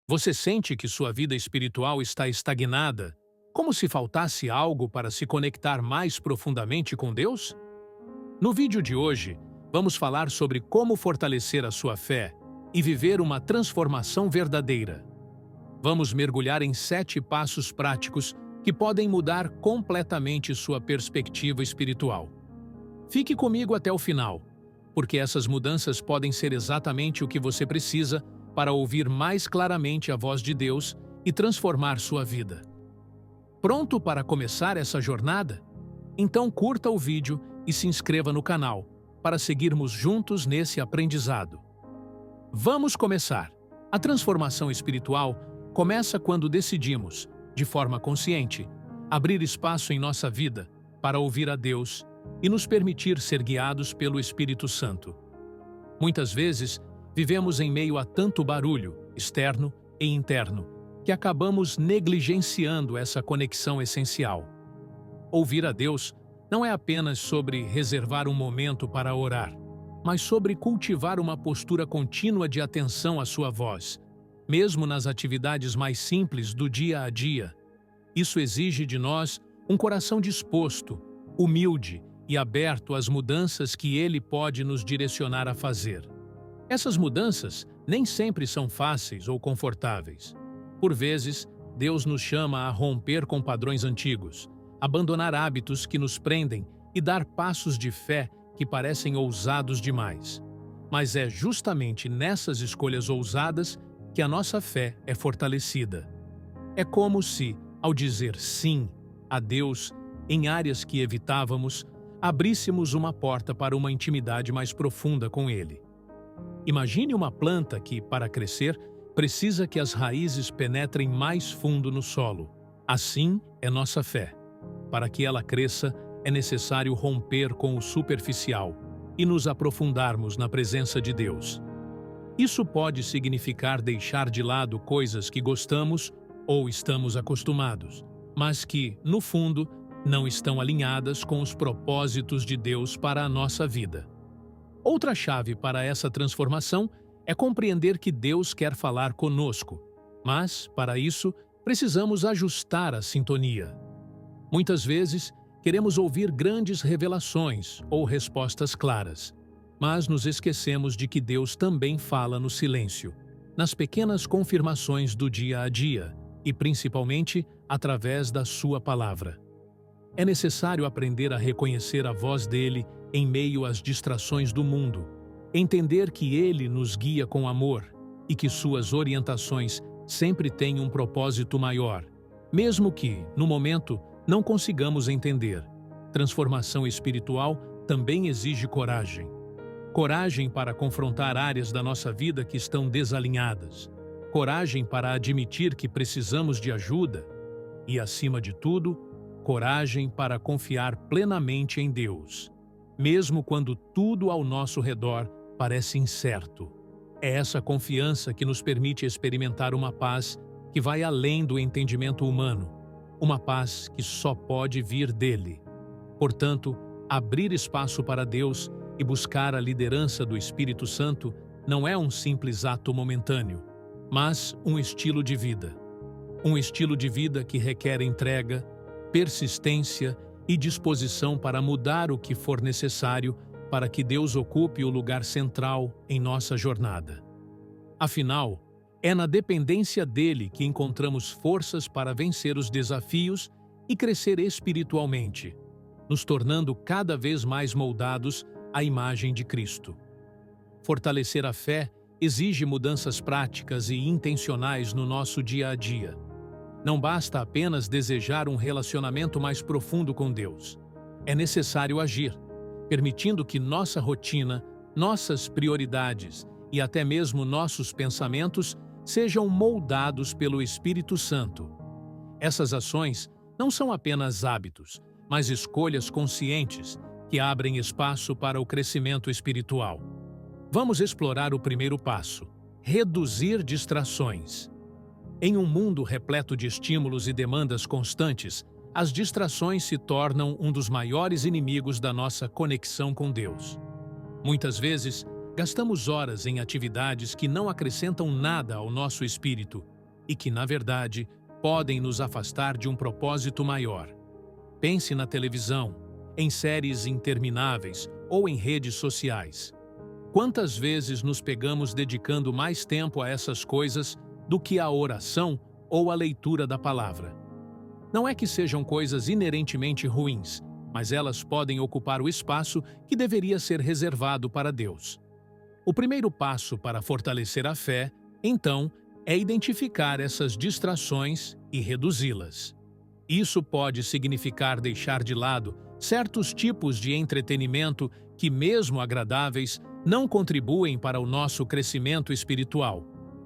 Você sente que sua vida espiritual está estagnada, como se faltasse algo para se conectar mais profundamente com Deus? No vídeo de hoje, vamos falar sobre como fortalecer a sua fé e viver uma transformação verdadeira. Vamos mergulhar em 7 passos práticos que podem mudar completamente sua perspectiva espiritual. Fique comigo até o final, porque essas mudanças podem ser exatamente o que você precisa para ouvir mais claramente a voz de Deus e transformar sua vida. Pronto para começar essa jornada? Então curta o vídeo e se inscreva no canal para seguirmos juntos nesse aprendizado. Vamos começar! A transformação espiritual começa quando decidimos, de forma consciente, abrir espaço em nossa vida para ouvir a Deus e nos permitir ser guiados pelo Espírito Santo. Muitas vezes, vivemos em meio a tanto barulho, externo e interno, que acabamos negligenciando essa conexão essencial. Ouvir a Deus não é apenas sobre reservar um momento para orar, mas sobre cultivar uma postura contínua de atenção à sua voz, mesmo nas atividades mais simples do dia a dia. Isso exige de nós um coração disposto, humilde e aberto às mudanças que Ele pode nos direcionar a fazer. Essas mudanças nem sempre são fáceis ou confortáveis. Por vezes, Deus nos chama a romper com padrões antigos, abandonar hábitos que nos prendem e dar passos de fé que parecem ousados demais. Mas é justamente nessas escolhas ousadas que a nossa fé é fortalecida. É como se, ao dizer sim a Deus em áreas que evitávamos, abríssemos uma porta para uma intimidade mais profunda com Ele. Imagine uma planta que, para crescer, precisa que as raízes penetrem mais fundo no solo. Assim é nossa fé. Para que ela cresça, é necessário romper com o superficial e nos aprofundarmos na presença de Deus. Isso pode significar deixar de lado coisas que gostamos ou estamos acostumados, mas que, no fundo, não estão alinhadas com os propósitos de Deus para a nossa vida. Outra chave para essa transformação é compreender que Deus quer falar conosco, mas, para isso, precisamos ajustar a sintonia. Muitas vezes, queremos ouvir grandes revelações ou respostas claras, mas nos esquecemos de que Deus também fala no silêncio, nas pequenas confirmações do dia a dia e, principalmente, através da sua palavra. É necessário aprender a reconhecer a voz dele em meio às distrações do mundo, entender que ele nos guia com amor e que suas orientações sempre têm um propósito maior, mesmo que, no momento, não consigamos entender. Transformação espiritual também exige coragem. Coragem para confrontar áreas da nossa vida que estão desalinhadas. Coragem para admitir que precisamos de ajuda. E, acima de tudo, coragem para confiar plenamente em Deus, mesmo quando tudo ao nosso redor parece incerto. É essa confiança que nos permite experimentar uma paz que vai além do entendimento humano, uma paz que só pode vir dele. Portanto, abrir espaço para Deus e buscar a liderança do Espírito Santo não é um simples ato momentâneo, mas um estilo de vida. Um estilo de vida que requer entrega, persistência e disposição para mudar o que for necessário para que Deus ocupe o lugar central em nossa jornada. Afinal, é na dependência dele que encontramos forças para vencer os desafios e crescer espiritualmente, nos tornando cada vez mais moldados à imagem de Cristo. Fortalecer a fé exige mudanças práticas e intencionais no nosso dia a dia. Não basta apenas desejar um relacionamento mais profundo com Deus. É necessário agir, permitindo que nossa rotina, nossas prioridades e até mesmo nossos pensamentos sejam moldados pelo Espírito Santo. Essas ações não são apenas hábitos, mas escolhas conscientes que abrem espaço para o crescimento espiritual. Vamos explorar o primeiro passo: reduzir distrações. Em um mundo repleto de estímulos e demandas constantes, as distrações se tornam um dos maiores inimigos da nossa conexão com Deus. Muitas vezes, gastamos horas em atividades que não acrescentam nada ao nosso espírito e que, na verdade, podem nos afastar de um propósito maior. Pense na televisão, em séries intermináveis ou em redes sociais. Quantas vezes nos pegamos dedicando mais tempo a essas coisas do que à oração ou à leitura da palavra? Não é que sejam coisas inerentemente ruins, mas elas podem ocupar o espaço que deveria ser reservado para Deus. O primeiro passo para fortalecer a fé, então, é identificar essas distrações e reduzi-las. Isso pode significar deixar de lado certos tipos de entretenimento que, mesmo agradáveis, não contribuem para o nosso crescimento espiritual.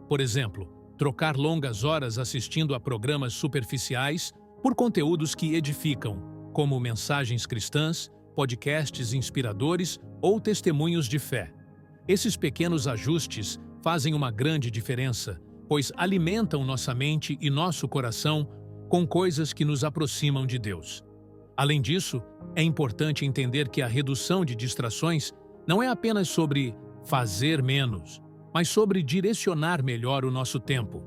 Por exemplo, trocar longas horas assistindo a programas superficiais por conteúdos que edificam, como mensagens cristãs, podcasts inspiradores ou testemunhos de fé. Esses pequenos ajustes fazem uma grande diferença, pois alimentam nossa mente e nosso coração com coisas que nos aproximam de Deus. Além disso, é importante entender que a redução de distrações não é apenas sobre fazer menos, mas sobre direcionar melhor o nosso tempo.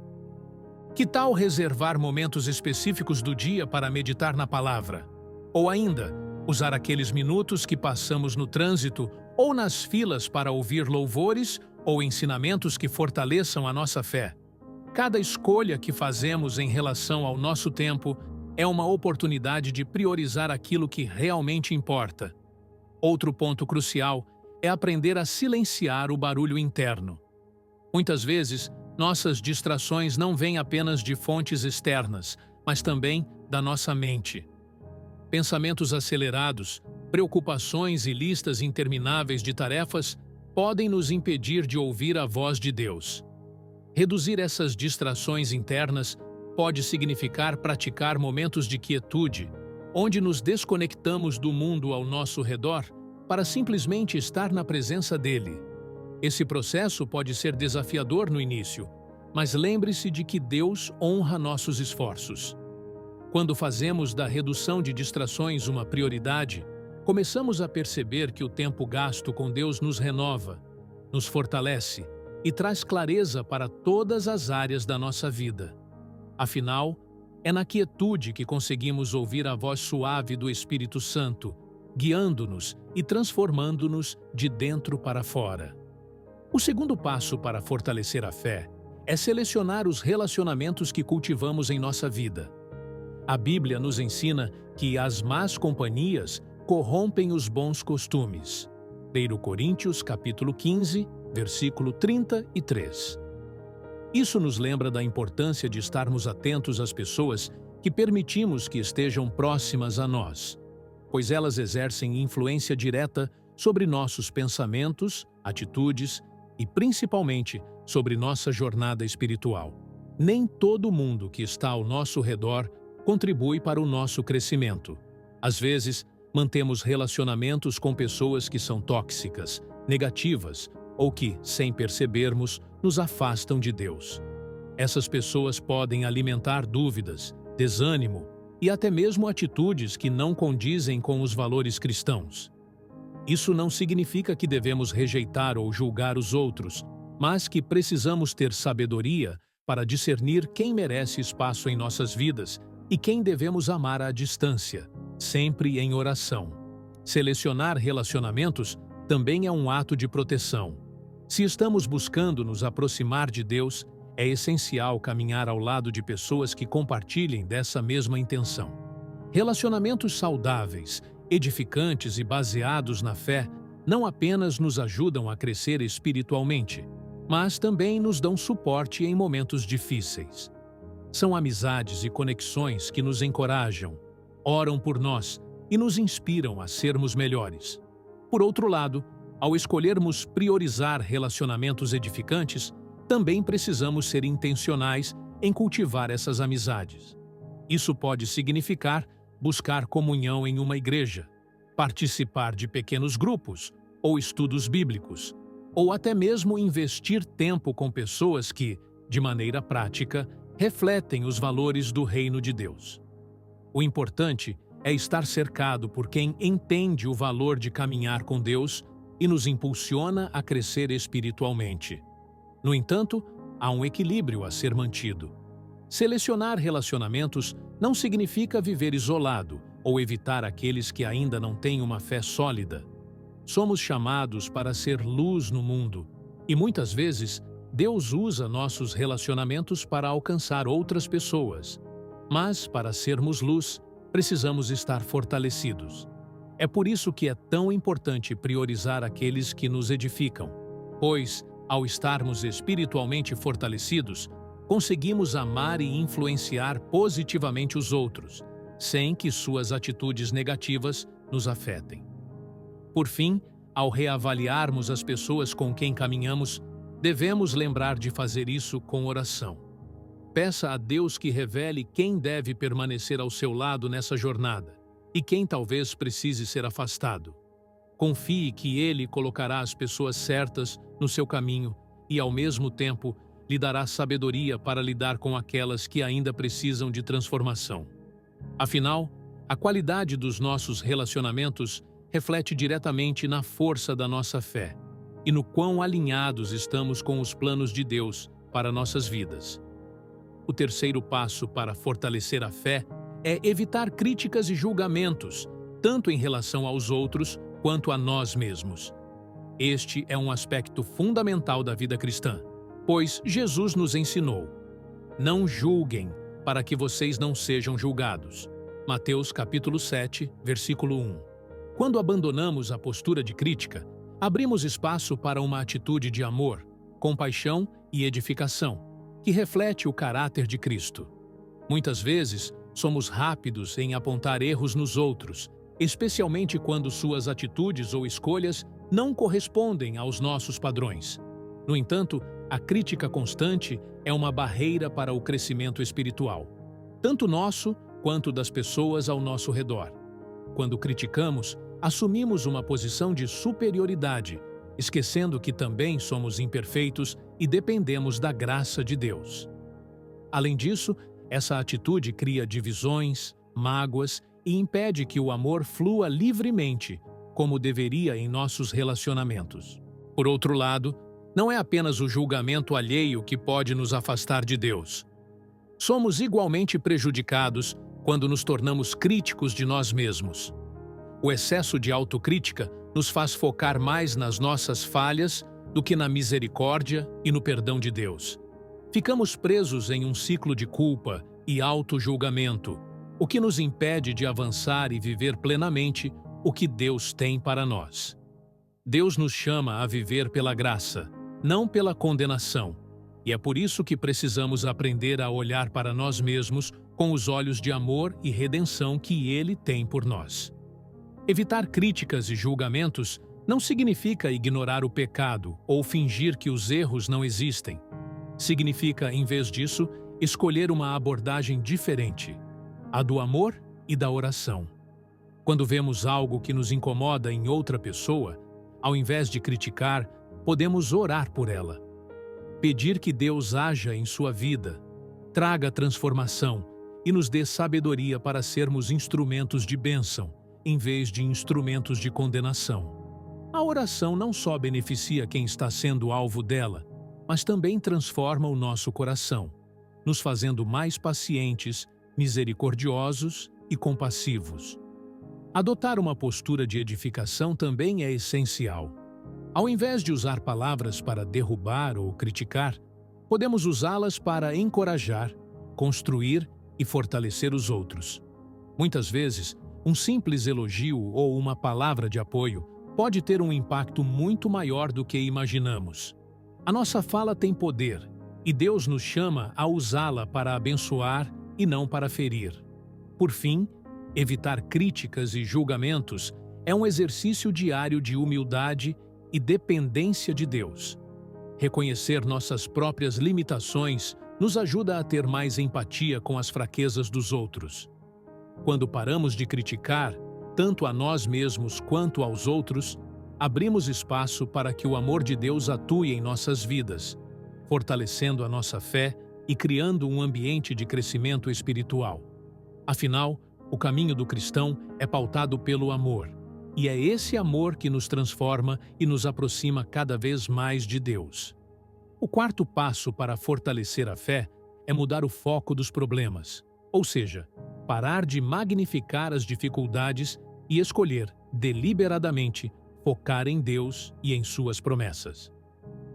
Que tal reservar momentos específicos do dia para meditar na palavra? Ou ainda, usar aqueles minutos que passamos no trânsito ou nas filas para ouvir louvores ou ensinamentos que fortaleçam a nossa fé? Cada escolha que fazemos em relação ao nosso tempo é uma oportunidade de priorizar aquilo que realmente importa. Outro ponto crucial é aprender a silenciar o barulho interno. Muitas vezes, nossas distrações não vêm apenas de fontes externas, mas também da nossa mente. Pensamentos acelerados, preocupações e listas intermináveis de tarefas podem nos impedir de ouvir a voz de Deus. Reduzir essas distrações internas pode significar praticar momentos de quietude, onde nos desconectamos do mundo ao nosso redor para simplesmente estar na presença dele. Esse processo pode ser desafiador no início, mas lembre-se de que Deus honra nossos esforços. Quando fazemos da redução de distrações uma prioridade, começamos a perceber que o tempo gasto com Deus nos renova, nos fortalece e traz clareza para todas as áreas da nossa vida. Afinal, é na quietude que conseguimos ouvir a voz suave do Espírito Santo, guiando-nos e transformando-nos de dentro para fora. O segundo passo para fortalecer a fé é selecionar os relacionamentos que cultivamos em nossa vida. A Bíblia nos ensina que as más companhias corrompem os bons costumes. 1 Coríntios, capítulo 15, versículo 33. Isso nos lembra da importância de estarmos atentos às pessoas que permitimos que estejam próximas a nós, pois elas exercem influência direta sobre nossos pensamentos, atitudes e, principalmente, sobre nossa jornada espiritual. Nem todo mundo que está ao nosso redor contribui para o nosso crescimento. Às vezes, mantemos relacionamentos com pessoas que são tóxicas, negativas ou que, sem percebermos, nos afastam de Deus. Essas pessoas podem alimentar dúvidas, desânimo e até mesmo atitudes que não condizem com os valores cristãos. Isso não significa que devemos rejeitar ou julgar os outros, mas que precisamos ter sabedoria para discernir quem merece espaço em nossas vidas e quem devemos amar à distância, sempre em oração. Selecionar relacionamentos também é um ato de proteção. Se estamos buscando nos aproximar de Deus, é essencial caminhar ao lado de pessoas que compartilhem dessa mesma intenção. Relacionamentos saudáveis, edificantes e baseados na fé não apenas nos ajudam a crescer espiritualmente, mas também nos dão suporte em momentos difíceis. São amizades e conexões que nos encorajam, oram por nós e nos inspiram a sermos melhores. Por outro lado, ao escolhermos priorizar relacionamentos edificantes, também precisamos ser intencionais em cultivar essas amizades. Isso pode significar buscar comunhão em uma igreja, participar de pequenos grupos ou estudos bíblicos, ou até mesmo investir tempo com pessoas que, de maneira prática, refletem os valores do reino de Deus. O importante é estar cercado por quem entende o valor de caminhar com Deus e nos impulsiona a crescer espiritualmente. No entanto, há um equilíbrio a ser mantido. Selecionar relacionamentos não significa viver isolado ou evitar aqueles que ainda não têm uma fé sólida. Somos chamados para ser luz no mundo, e muitas vezes Deus usa nossos relacionamentos para alcançar outras pessoas. Mas, para sermos luz, precisamos estar fortalecidos. É por isso que é tão importante priorizar aqueles que nos edificam, pois, ao estarmos espiritualmente fortalecidos, conseguimos amar e influenciar positivamente os outros, sem que suas atitudes negativas nos afetem. Por fim, ao reavaliarmos as pessoas com quem caminhamos, devemos lembrar de fazer isso com oração. Peça a Deus que revele quem deve permanecer ao seu lado nessa jornada e quem talvez precise ser afastado. Confie que Ele colocará as pessoas certas no seu caminho e, ao mesmo tempo, lhe dará sabedoria para lidar com aquelas que ainda precisam de transformação. Afinal, a qualidade dos nossos relacionamentos reflete diretamente na força da nossa fé e no quão alinhados estamos com os planos de Deus para nossas vidas. O terceiro passo para fortalecer a fé é evitar críticas e julgamentos, tanto em relação aos outros quanto a nós mesmos. Este é um aspecto fundamental da vida cristã, pois Jesus nos ensinou: não julguem, para que vocês não sejam julgados. Mateus capítulo 7, versículo 1. Quando abandonamos a postura de crítica, abrimos espaço para uma atitude de amor, compaixão e edificação, que reflete o caráter de Cristo. Muitas vezes, somos rápidos em apontar erros nos outros, especialmente quando suas atitudes ou escolhas não correspondem aos nossos padrões. No entanto, a crítica constante é uma barreira para o crescimento espiritual, tanto nosso quanto das pessoas ao nosso redor. Quando criticamos, assumimos uma posição de superioridade, esquecendo que também somos imperfeitos e dependemos da graça de Deus. Além disso, essa atitude cria divisões, mágoas e impede que o amor flua livremente, como deveria em nossos relacionamentos. Por outro lado, não é apenas o julgamento alheio que pode nos afastar de Deus. Somos igualmente prejudicados quando nos tornamos críticos de nós mesmos. O excesso de autocrítica nos faz focar mais nas nossas falhas do que na misericórdia e no perdão de Deus. Ficamos presos em um ciclo de culpa e auto-julgamento, o que nos impede de avançar e viver plenamente o que Deus tem para nós. Deus nos chama a viver pela graça, não pela condenação, e é por isso que precisamos aprender a olhar para nós mesmos com os olhos de amor e redenção que Ele tem por nós. Evitar críticas e julgamentos não significa ignorar o pecado ou fingir que os erros não existem. Significa, em vez disso, escolher uma abordagem diferente, a do amor e da oração. Quando vemos algo que nos incomoda em outra pessoa, ao invés de criticar, podemos orar por ela. Pedir que Deus haja em sua vida, traga transformação e nos dê sabedoria para sermos instrumentos de bênção, em vez de instrumentos de condenação. A oração não só beneficia quem está sendo alvo dela, mas também transforma o nosso coração, nos fazendo mais pacientes, misericordiosos e compassivos. Adotar uma postura de edificação também é essencial. Ao invés de usar palavras para derrubar ou criticar, podemos usá-las para encorajar, construir e fortalecer os outros. Muitas vezes, um simples elogio ou uma palavra de apoio pode ter um impacto muito maior do que imaginamos. A nossa fala tem poder, e Deus nos chama a usá-la para abençoar e não para ferir. Por fim, evitar críticas e julgamentos é um exercício diário de humildade e dependência de Deus. Reconhecer nossas próprias limitações nos ajuda a ter mais empatia com as fraquezas dos outros. Quando paramos de criticar, tanto a nós mesmos quanto aos outros, abrimos espaço para que o amor de Deus atue em nossas vidas, fortalecendo a nossa fé e criando um ambiente de crescimento espiritual. Afinal, o caminho do cristão é pautado pelo amor, e é esse amor que nos transforma e nos aproxima cada vez mais de Deus. O quarto passo para fortalecer a fé é mudar o foco dos problemas, ou seja, parar de magnificar as dificuldades e escolher, deliberadamente, focar em Deus e em suas promessas.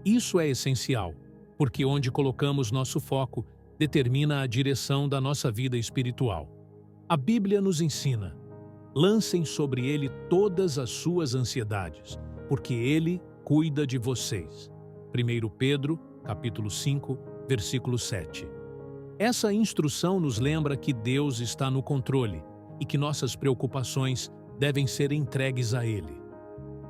Isso é essencial, porque onde colocamos nosso foco determina a direção da nossa vida espiritual. A Bíblia nos ensina: lancem sobre ele todas as suas ansiedades, porque ele cuida de vocês. 1 Pedro, capítulo 5, versículo 7. Essa instrução nos lembra que Deus está no controle e que nossas preocupações devem ser entregues a Ele.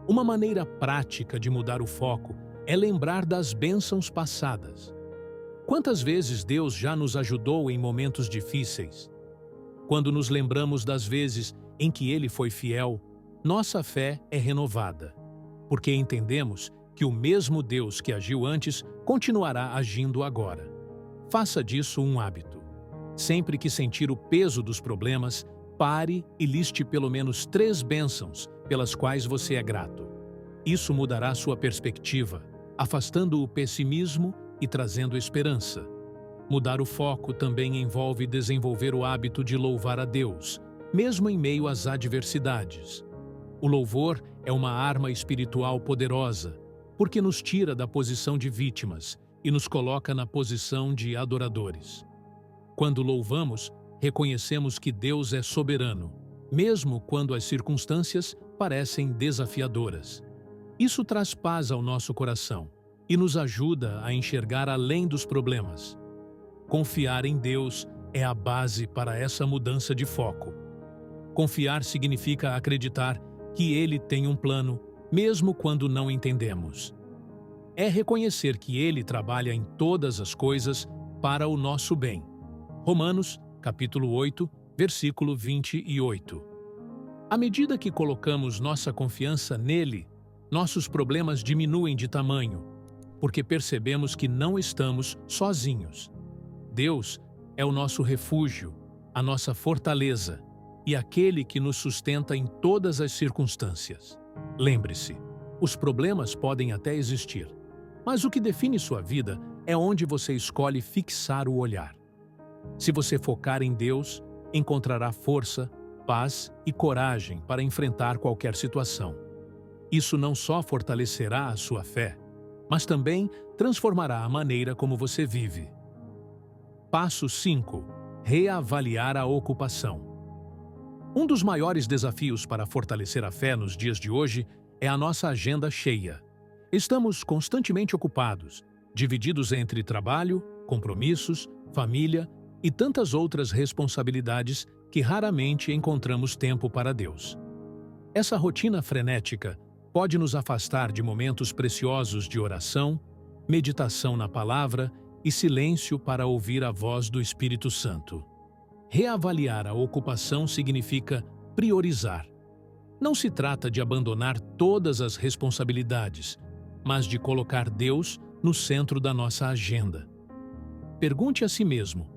Uma maneira prática de mudar o foco é lembrar das bênçãos passadas. Quantas vezes Deus já nos ajudou em momentos difíceis? Quando nos lembramos das vezes em que Ele foi fiel, nossa fé é renovada, porque entendemos que o mesmo Deus que agiu antes continuará agindo agora. Faça disso um hábito. Sempre que sentir o peso dos problemas, pare e liste pelo menos 3 bênçãos pelas quais você é grato. Isso mudará sua perspectiva, afastando o pessimismo e trazendo esperança. Mudar o foco também envolve desenvolver o hábito de louvar a Deus, mesmo em meio às adversidades. O louvor é uma arma espiritual poderosa, porque nos tira da posição de vítimas e nos coloca na posição de adoradores. Quando louvamos, reconhecemos que Deus é soberano, mesmo quando as circunstâncias parecem desafiadoras. Isso traz paz ao nosso coração e nos ajuda a enxergar além dos problemas. Confiar em Deus é a base para essa mudança de foco. Confiar significa acreditar que Ele tem um plano, mesmo quando não entendemos. É reconhecer que Ele trabalha em todas as coisas para o nosso bem. Romanos, capítulo 8, versículo 28. À medida que colocamos nossa confiança nele, nossos problemas diminuem de tamanho, porque percebemos que não estamos sozinhos. Deus é o nosso refúgio, a nossa fortaleza e aquele que nos sustenta em todas as circunstâncias. Lembre-se, os problemas podem até existir, mas o que define sua vida é onde você escolhe fixar o olhar. Se você focar em Deus, encontrará força, paz e coragem para enfrentar qualquer situação. Isso não só fortalecerá a sua fé, mas também transformará a maneira como você vive. Passo 5. Reavaliar a ocupação. Um dos maiores desafios para fortalecer a fé nos dias de hoje é a nossa agenda cheia. Estamos constantemente ocupados, divididos entre trabalho, compromissos, família e tantas outras responsabilidades que raramente encontramos tempo para Deus. Essa rotina frenética pode nos afastar de momentos preciosos de oração, meditação na palavra e silêncio para ouvir a voz do Espírito Santo. Reavaliar a ocupação significa priorizar. Não se trata de abandonar todas as responsabilidades, mas de colocar Deus no centro da nossa agenda. Pergunte a si mesmo: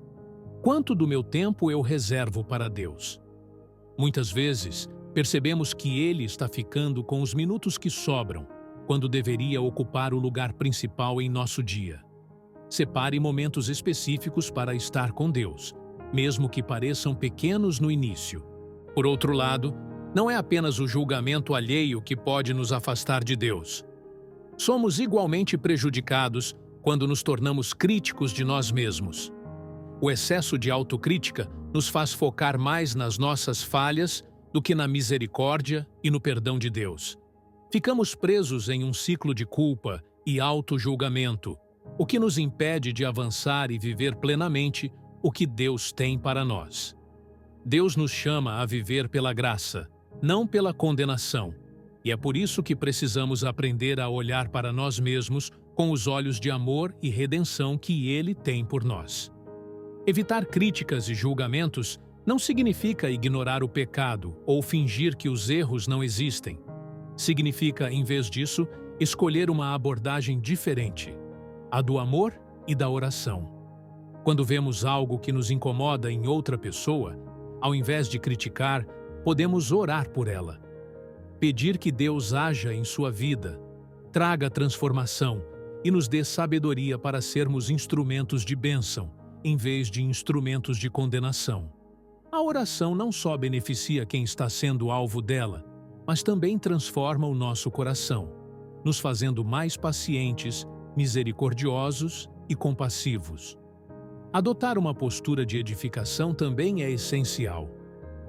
quanto do meu tempo eu reservo para Deus? Muitas vezes, percebemos que Ele está ficando com os minutos que sobram, quando deveria ocupar o lugar principal em nosso dia. Separe momentos específicos para estar com Deus, mesmo que pareçam pequenos no início. Por outro lado, não é apenas o julgamento alheio que pode nos afastar de Deus. Somos igualmente prejudicados quando nos tornamos críticos de nós mesmos. O excesso de autocrítica nos faz focar mais nas nossas falhas do que na misericórdia e no perdão de Deus. Ficamos presos em um ciclo de culpa e auto-julgamento, o que nos impede de avançar e viver plenamente o que Deus tem para nós. Deus nos chama a viver pela graça, não pela condenação, e é por isso que precisamos aprender a olhar para nós mesmos com os olhos de amor e redenção que Ele tem por nós. Evitar críticas e julgamentos não significa ignorar o pecado ou fingir que os erros não existem. Significa, em vez disso, escolher uma abordagem diferente, a do amor e da oração. Quando vemos algo que nos incomoda em outra pessoa, ao invés de criticar, podemos orar por ela. Pedir que Deus haja em sua vida, traga transformação e nos dê sabedoria para sermos instrumentos de bênção, em vez de instrumentos de condenação. A oração não só beneficia quem está sendo alvo dela, mas também transforma o nosso coração, nos fazendo mais pacientes, misericordiosos e compassivos. Adotar uma postura de edificação também é essencial.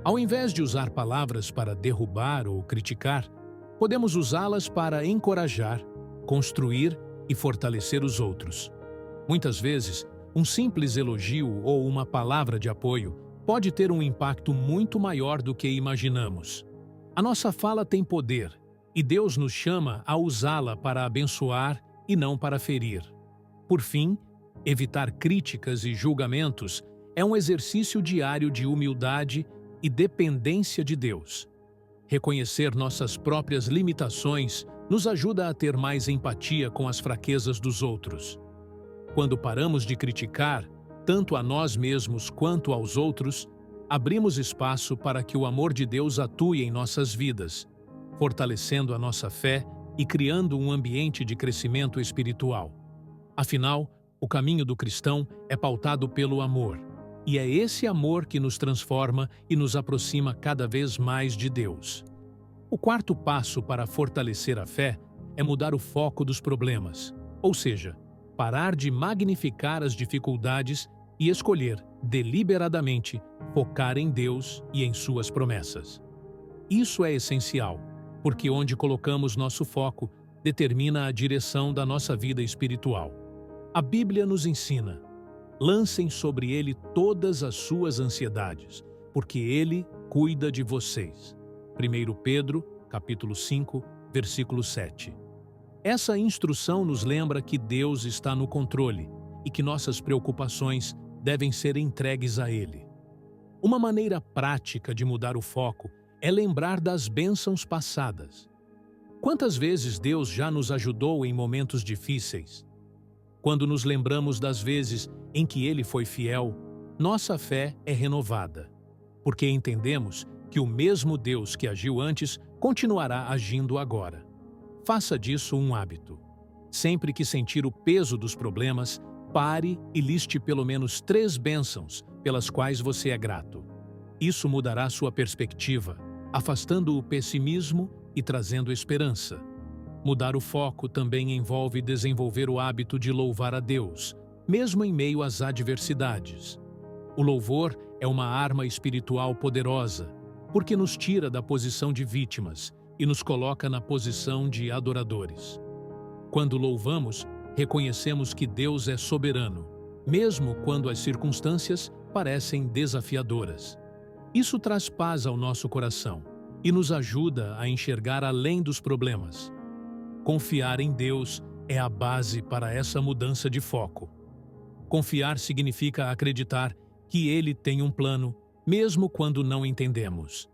Ao invés de usar palavras para derrubar ou criticar, podemos usá-las para encorajar, construir e fortalecer os outros. Muitas vezes, um simples elogio ou uma palavra de apoio pode ter um impacto muito maior do que imaginamos. A nossa fala tem poder, e Deus nos chama a usá-la para abençoar e não para ferir. Por fim, evitar críticas e julgamentos é um exercício diário de humildade e dependência de Deus. Reconhecer nossas próprias limitações nos ajuda a ter mais empatia com as fraquezas dos outros. Quando paramos de criticar, tanto a nós mesmos quanto aos outros, abrimos espaço para que o amor de Deus atue em nossas vidas, fortalecendo a nossa fé e criando um ambiente de crescimento espiritual. Afinal, o caminho do cristão é pautado pelo amor, e é esse amor que nos transforma e nos aproxima cada vez mais de Deus. O quarto passo para fortalecer a fé é mudar o foco dos problemas, ou seja, parar de magnificar as dificuldades e escolher, deliberadamente, focar em Deus e em suas promessas. Isso é essencial, porque onde colocamos nosso foco determina a direção da nossa vida espiritual. A Bíblia nos ensina: lancem sobre ele todas as suas ansiedades, porque ele cuida de vocês. 1 Pedro, capítulo 5, versículo 7. Essa instrução nos lembra que Deus está no controle e que nossas preocupações devem ser entregues a Ele. Uma maneira prática de mudar o foco é lembrar das bênçãos passadas. Quantas vezes Deus já nos ajudou em momentos difíceis? Quando nos lembramos das vezes em que Ele foi fiel, nossa fé é renovada, porque entendemos que o mesmo Deus que agiu antes continuará agindo agora. Faça disso um hábito. Sempre que sentir o peso dos problemas, pare e liste pelo menos 3 bênçãos pelas quais você é grato. Isso mudará sua perspectiva, afastando o pessimismo e trazendo esperança. Mudar o foco também envolve desenvolver o hábito de louvar a Deus, mesmo em meio às adversidades. O louvor é uma arma espiritual poderosa, porque nos tira da posição de vítimas e nos coloca na posição de adoradores. Quando louvamos, reconhecemos que Deus é soberano, mesmo quando as circunstâncias parecem desafiadoras. Isso traz paz ao nosso coração e nos ajuda a enxergar além dos problemas. Confiar em Deus é a base para essa mudança de foco. Confiar significa acreditar que Ele tem um plano, mesmo quando não entendemos.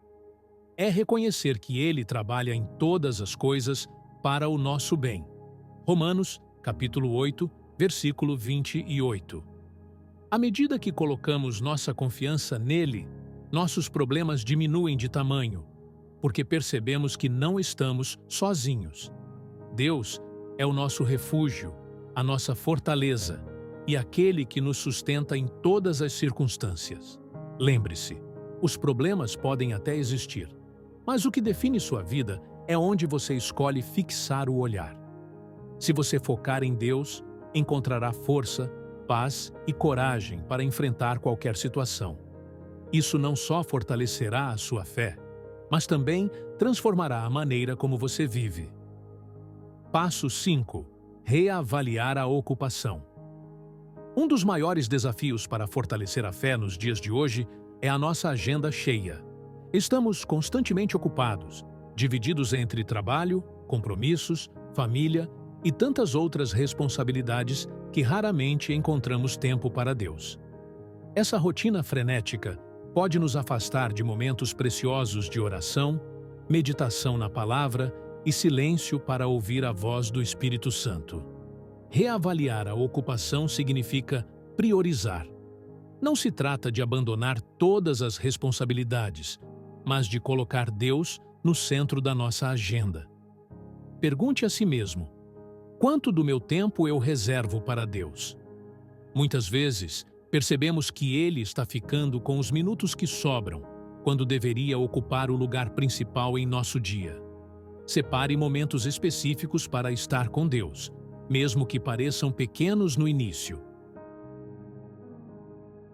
É reconhecer que Ele trabalha em todas as coisas para o nosso bem. Romanos, capítulo 8, versículo 28. À medida que colocamos nossa confiança nele, nossos problemas diminuem de tamanho, porque percebemos que não estamos sozinhos. Deus é o nosso refúgio, a nossa fortaleza e aquele que nos sustenta em todas as circunstâncias. Lembre-se, os problemas podem até existir, mas o que define sua vida é onde você escolhe fixar o olhar. Se você focar em Deus, encontrará força, paz e coragem para enfrentar qualquer situação. Isso não só fortalecerá a sua fé, mas também transformará a maneira como você vive. Passo 5. Reavaliar a ocupação. Um dos maiores desafios para fortalecer a fé nos dias de hoje é a nossa agenda cheia. Estamos constantemente ocupados, divididos entre trabalho, compromissos, família e tantas outras responsabilidades que raramente encontramos tempo para Deus. Essa rotina frenética pode nos afastar de momentos preciosos de oração, meditação na palavra e silêncio para ouvir a voz do Espírito Santo. Reavaliar a ocupação significa priorizar. Não se trata de abandonar todas as responsabilidades, mas de colocar Deus no centro da nossa agenda. Pergunte a si mesmo: quanto do meu tempo eu reservo para Deus? Muitas vezes, percebemos que ele está ficando com os minutos que sobram, quando deveria ocupar o lugar principal em nosso dia. Separe momentos específicos para estar com Deus, mesmo que pareçam pequenos no início.